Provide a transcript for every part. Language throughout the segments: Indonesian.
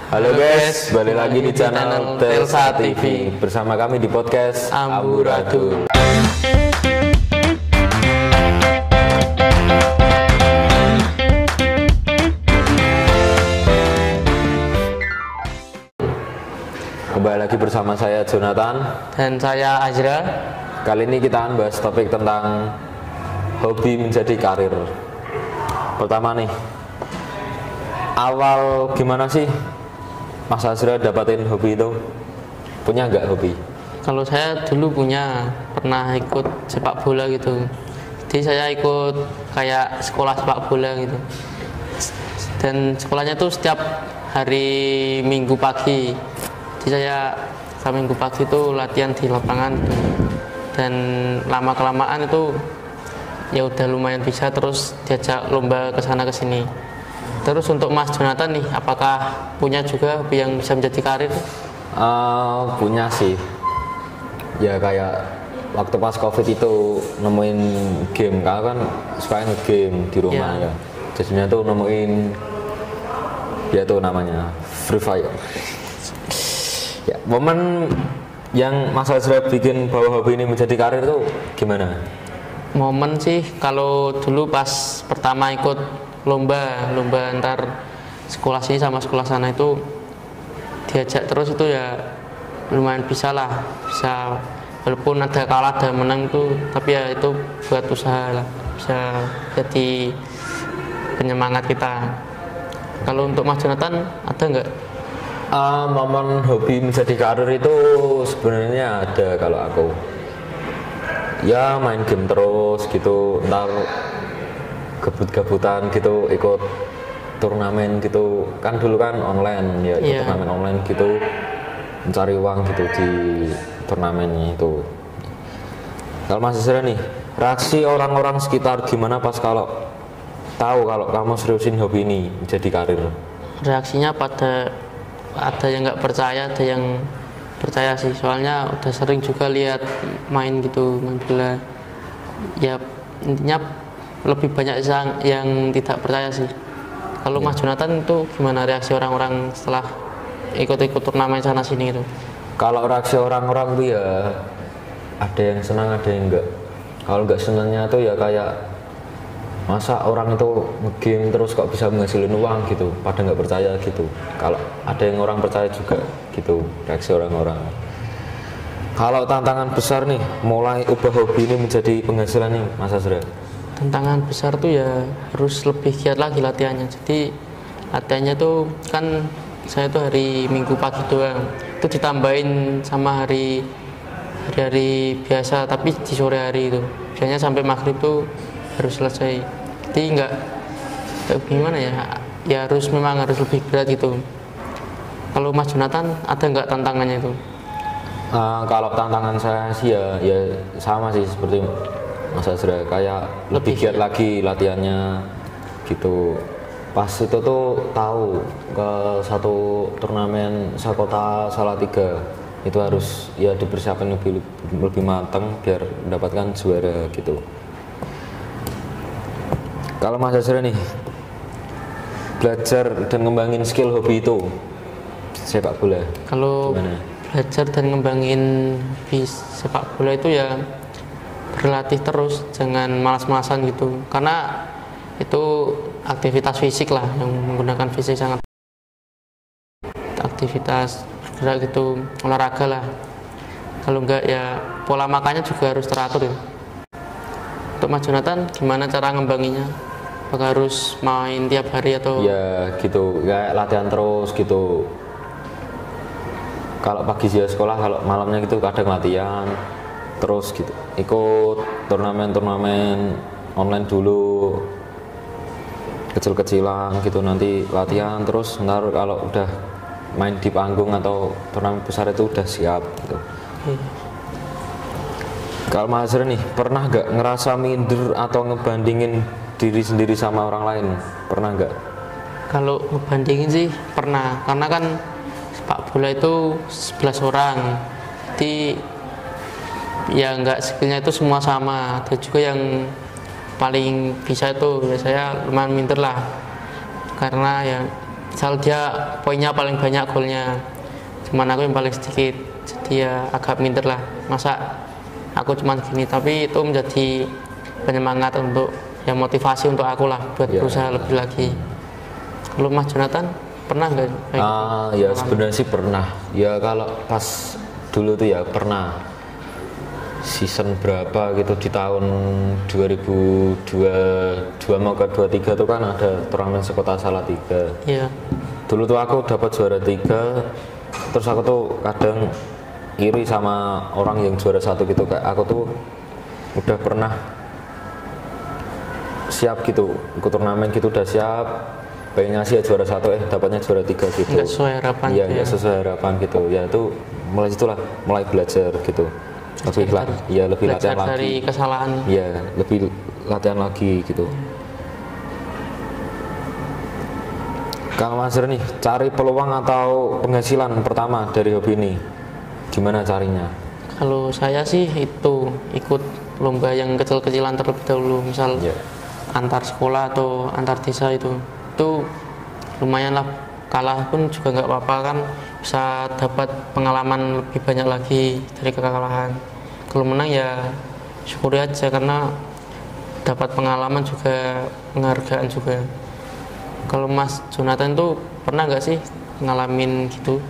Halo guys, balik lagi di channel Telsa TV. Bersama kami di podcast Amburadul. Kembali lagi bersama saya Jonathan dan saya Azra. Kali ini kita akan bahas topik tentang hobi menjadi karir. Pertama nih, awal gimana sih Mas Azra dapatin hobi itu? Punya nggak hobi? Kalau saya dulu pernah ikut sepak bola gitu. Jadi saya ikut kayak sekolah sepak bola gitu. Dan sekolahnya tuh setiap hari Minggu pagi. Jadi saya Minggu pagi itu latihan di lapangan dan lama kelamaan itu ya udah lumayan bisa, terus diajak lomba ke sana ke sini. Terus untuk Mas Jonathan nih, apakah punya juga hobi yang bisa menjadi karir? Punya sih. Ya kayak waktu pas Covid itu nemuin game, karena kan suka nge-game di rumah ya. Jadinya tuh nemuin ya tuh namanya Free Fire. Ya, momen yang Mas Azra bikin bahwa hobi ini menjadi karir tuh gimana? Momen sih kalau dulu pas pertama ikut lomba antar sekolah sini sama sekolah sana itu diajak terus, itu ya lumayan bisa walaupun ada kalah ada menang itu, tapi ya itu buat usaha lah, bisa jadi penyemangat kita. Kalau untuk Mas Jonathan ada nggak? Momen hobi menjadi karir itu sebenarnya ada. Kalau aku ya main game terus gitu, ntar gabut-gabutan gitu ikut turnamen gitu kan, dulu kan online ya, ikut turnamen online gitu, mencari uang gitu di turnamennya itu. Kalau Mas Azra nih, reaksi orang-orang sekitar gimana pas kalau tahu kalau kamu seriusin hobi ini menjadi karir? Reaksinya ada yang nggak percaya, ada yang percaya sih, soalnya udah sering juga lihat main bola ya. Intinya lebih banyak yang tidak percaya sih. Kalau Mas Jonathan itu gimana reaksi orang-orang setelah ikut-ikut turnamen sana sini itu? Kalau reaksi orang-orang tuh ya ada yang senang, ada yang enggak. Kalau enggak senangnya tuh ya kayak, masa orang itu nge-game terus kok bisa menghasilin uang gitu, pada nggak percaya gitu. Kalau ada yang orang percaya juga gitu reaksi orang-orang. Kalau tantangan besar nih mulai ubah hobi ini menjadi penghasilan nih Mas Azra? Tantangan besar tuh ya harus lebih giat lagi latihannya. Jadi latihannya tuh kan saya tuh hari Minggu pagi doang, itu ditambahin sama hari biasa tapi di sore hari itu biasanya sampai maghrib tuh harus selesai. Jadi nggak gimana ya memang harus lebih berat gitu. Kalau Mas Jonathan ada nggak tantangannya itu? Kalau tantangan saya sih ya sama sih seperti Mas Azra, kayak lebih giat lagi latihannya gitu. Pas itu tuh tahu ke satu turnamen sekota Salatiga itu harus ya dipersiapkan lebih matang biar mendapatkan juara gitu. Kalau Mas Azra nih belajar dan ngembangin skill hobi itu sepak bola, kalau gimana? Belajar dan ngembangin hobi sepak bola itu ya berlatih terus, jangan malas-malasan gitu, karena itu aktivitas fisik lah, yang menggunakan fisik sangat, aktivitas bergerak gitu, olahraga lah. Kalau enggak ya pola makannya juga harus teratur ya. Untuk Mas Jonathan gimana cara ngembanginya? Apakah harus main tiap hari atau? Ya gitu, kayak latihan terus gitu. Kalau pagi dia sekolah, kalau malamnya gitu kadang latihan terus gitu. Ikut turnamen online dulu, kecil-kecilan gitu, nanti latihan terus, ntar kalau udah main di panggung atau turnamen besar itu udah siap gitu. Kalau Mas Azra nih, pernah nggak ngerasa minder atau ngebandingin diri sendiri sama orang lain? Pernah nggak? Kalau ngebandingin sih pernah, karena kan sepak bola itu 11 orang, jadi ya nggak skillnya itu semua sama. Ada juga yang paling bisa itu ya, saya lumayan minder lah, karena ya misal dia poinnya paling banyak, golnya cuman aku yang paling sedikit, jadi ya agak minder lah, masa aku cuman gini. Tapi itu menjadi penyemangat untuk ya motivasi untuk aku lah buat berusaha lebih lagi. Kalau Mas Jonathan pernah nggak kayak gitu? Ya sebenarnya sih pernah ya, kalau pas dulu tuh ya pernah season berapa gitu di tahun 2022 mau ke 23 tuh kan ada turnamen sekota Salatiga. Iya. Dulu tuh aku dapat juara 3, terus aku tuh kadang iri sama orang yang juara 1 gitu, kayak aku tuh udah pernah siap gitu ikut turnamen gitu, udah siap pengen ngasih ya juara 1 dapatnya juara 3 gitu. Nggak sesuai harapan. Iya, nggak sesuai harapan gitu. Ya itu mulai situlah mulai belajar gitu. Lebih latihan lagi. Dari kesalahan. Iya, lebih latihan lagi gitu. Kang Master nih, cari peluang atau penghasilan pertama dari hobi ini, gimana carinya? Kalau saya sih itu ikut lomba yang kecil-kecilan terlebih dahulu, misal antar sekolah atau antar desa itu lumayan lah, kalah pun juga nggak apa-apa kan, bisa dapat pengalaman lebih banyak lagi dari kekalahan. Kalau menang ya syukuri aja, karena dapat pengalaman juga, penghargaan juga. Kalau Mas Jonathan tuh pernah nggak sih ngalamin gitu?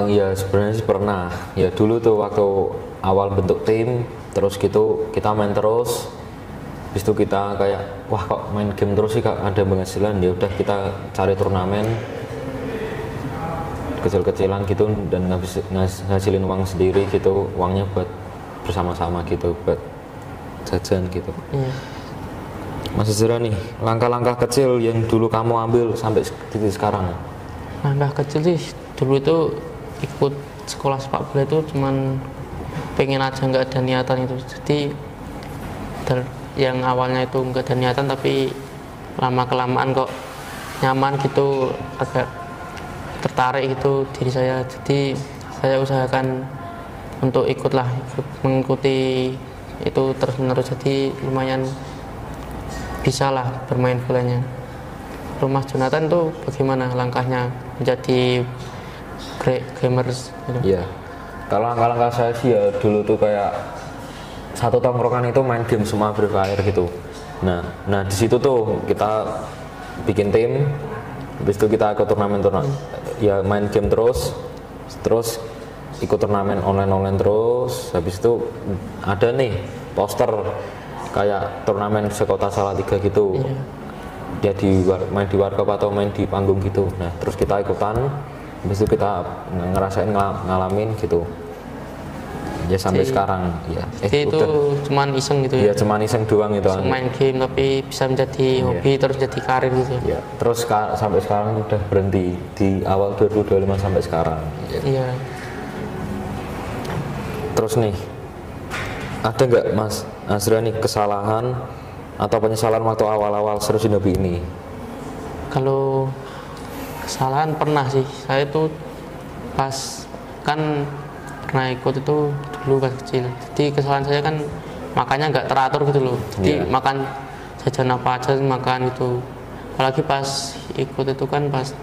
Ya sebenarnya sih pernah. Ya dulu tuh waktu awal bentuk tim, terus gitu kita main terus. Habis itu kita kayak wah kok main game terus sih kak, ada penghasilan, ya udah kita cari turnamen kecil-kecilan gitu dan ngasilin uang sendiri gitu, uangnya buat bersama-sama gitu, buat jajan gitu. Mas Zira nih, langkah-langkah kecil yang dulu kamu ambil sampai titik sekarang? Langkah kecil sih dulu itu ikut sekolah sepak bola itu cuman pengen aja, nggak ada niatan itu. Jadi yang awalnya itu nggak ada niatan, tapi lama kelamaan kok nyaman gitu, agak tertarik gitu diri saya. Jadi saya usahakan untuk ikut mengikuti itu terus menerus, jadi lumayan bisa lah bermain bolanya. Mas Jonathan tuh bagaimana langkahnya menjadi gamers gitu? Iya, kalau langkah-langkah saya sih ya dulu tuh kayak satu tongkrongan itu main game semua Free Fire gitu. Nah di situ tuh kita bikin tim, habis itu kita ikut turnamen ya main game terus ikut turnamen online terus. Habis itu ada nih poster kayak turnamen sekota Salatiga gitu. Dia main di warkop atau main di panggung gitu. Nah terus kita ikutan, habis itu kita ngerasain ngalamin gitu ya sampai sekarang ya. Jadi itu cuman iseng gitu ya? Iya cuman iseng doang itu. Main game tapi bisa menjadi hobi terus jadi karir gitu ya. Terus sampai sekarang udah berhenti di awal 2025 sampai sekarang. Iya. Terus nih, ada nggak Mas Azra nih kesalahan atau penyesalan waktu awal-awal seriusin hobi ini? Kalau kesalahan pernah sih, saya tuh pas kan pernah ikut itu dulu pas kecil. Jadi kesalahan saya kan makannya nggak teratur gitu loh. Jadi makan jajan apa aja makan gitu. Apalagi pas ikut itu kan pas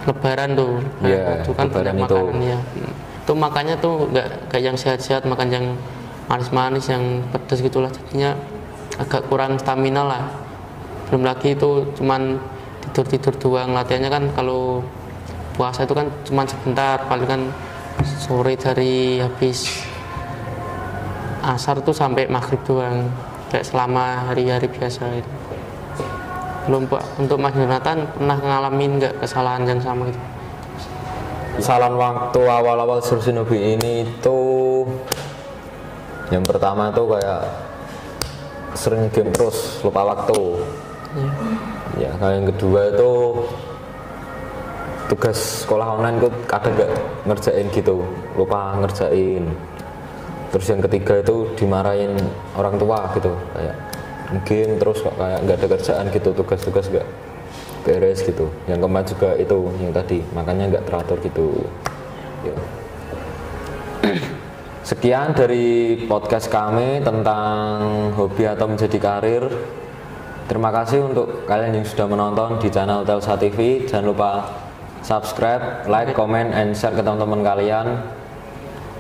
Lebaran tuh, itu kan banyak makanan ya. Itu makannya tuh nggak yang sehat-sehat, makan yang manis-manis, yang pedas gitulah. Jadinya agak kurang stamina lah. Belum lagi itu cuman tidur doang. Latihannya kan kalau puasa itu kan cuman sebentar, paling kan sore dari habis asar tuh sampai maghrib doang, kayak selama hari-hari biasa itu. Belum Pak, untuk Mas Jonathan pernah ngalamin nggak kesalahan yang sama gitu? Kesalahan waktu awal-awal seriusin hobi ini tuh yang pertama tuh kayak sering game terus, lupa waktu. Ya, kalau yang kedua itu tugas sekolah online tuh kadang gak ngerjain gitu, lupa ngerjain. Terus yang ketiga itu dimarahin orang tua gitu, kayak game terus kok kayak nggak ada kerjaan gitu, tugas-tugas gak beres gitu. Yang keempat juga itu yang tadi, makanya nggak teratur gitu ya. Sekian dari podcast kami tentang hobi atau menjadi karir. terima kasih untuk kalian yang sudah menonton di channel Telsa TV. Jangan lupa subscribe, like, comment, and share ke teman-teman kalian.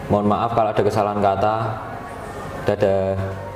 Mohon maaf kalau ada kesalahan kata. Dadah.